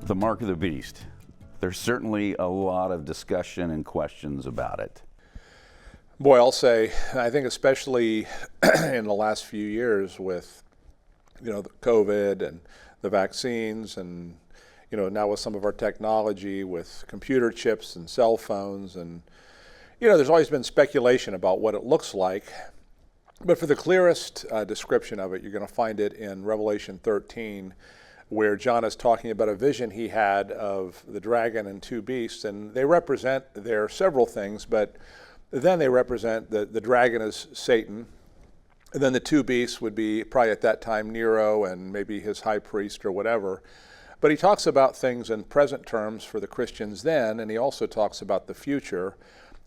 The mark of the beast. There's certainly a lot of discussion and questions about it. Boy, I'll say, I think especially in the last few years with, the COVID and the vaccines and, now with some of our technology with computer chips and cell phones and, there's always been speculation about what it looks like. But for the clearest description of it, you're going to find it in Revelation 13, where John is talking about a vision he had of the dragon and two beasts. And they represent their several things, but then they represent the dragon as Satan. And then the two beasts would be probably at that time Nero and maybe his high priest or whatever. But he talks about things in present terms for the Christians then, and he also talks about the future.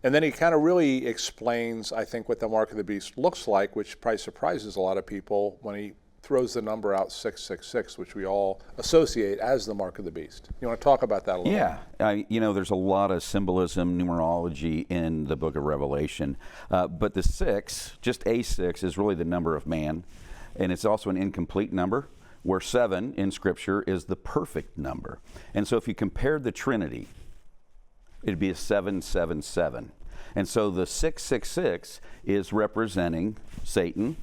And then he kind of really explains, I think, what the mark of the beast looks like, which probably surprises a lot of people when he throws the number out 666, which we all associate as the mark of the beast. You want to talk about that a little? Yeah, there's a lot of symbolism, numerology in the book of Revelation, but the 6, just a 6, is really the number of man, and it's also an incomplete number, where 7 in Scripture is the perfect number. And so if you compared the Trinity, it'd be a 777. And so the 666 is representing Satan,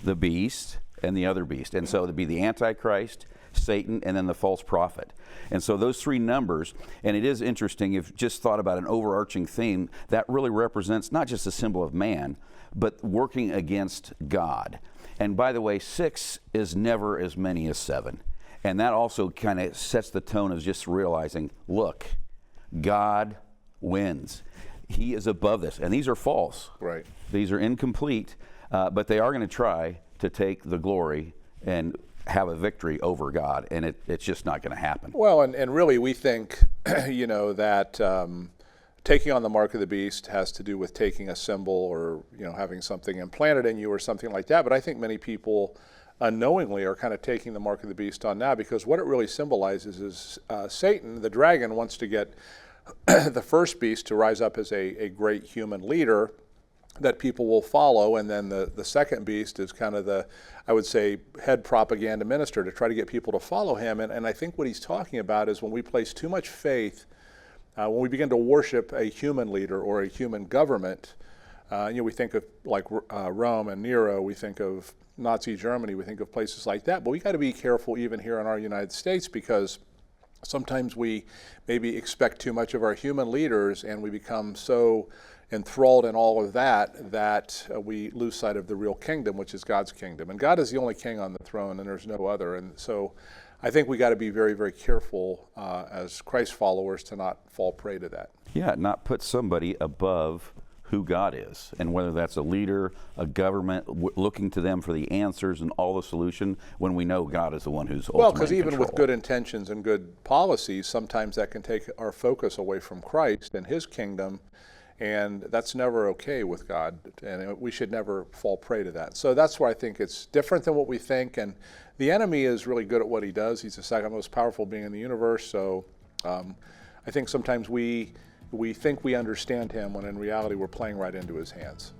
the beast, and the other beast. And so it'd be the Antichrist, Satan, and then the false prophet. And so those three numbers, and it is interesting, if you just thought about an overarching theme, that really represents not just a symbol of man, but working against God. And by the way, 6 is never as many as 7. And that also kind of sets the tone of just realizing, look, God wins. He is above this. And these are false. Right. These are incomplete, but they are going to try to take the glory and have a victory over God, and it's just not going to happen. Well, and really we think, that taking on the mark of the beast has to do with taking a symbol or, having something implanted in you or something like that. But I think many people unknowingly are kind of taking the mark of the beast on now, because what it really symbolizes is Satan, the dragon, wants to get the first beast to rise up as a great human leader that people will follow, and then the second beast is kind of the, I would say, head propaganda minister to try to get people to follow him. And I think what he's talking about is when we place too much faith, when we begin to worship a human leader or a human government, we think of like Rome and Nero, we think of Nazi Germany, we think of places like that, but we got to be careful even here in our United States, because sometimes we maybe expect too much of our human leaders, and we become so enthralled in all of that we lose sight of the real kingdom, which is God's kingdom. And God is the only king on the throne, and there's no other. And so I think we got to be very, very careful as Christ followers to not fall prey to that. Yeah, not put somebody above who God is, and whether that's a leader, a government, looking to them for the answers and all the solution, when we know God is the one who's ultimately Well, because even control. with good intentions and good policies, sometimes that can take our focus away from Christ and his kingdom, and that's never okay with God, and we should never fall prey to that. So that's why I think it's different than what we think, and the enemy is really good at what he does. He's the second most powerful being in the universe, so I think sometimes we think we understand him when in reality we're playing right into his hands.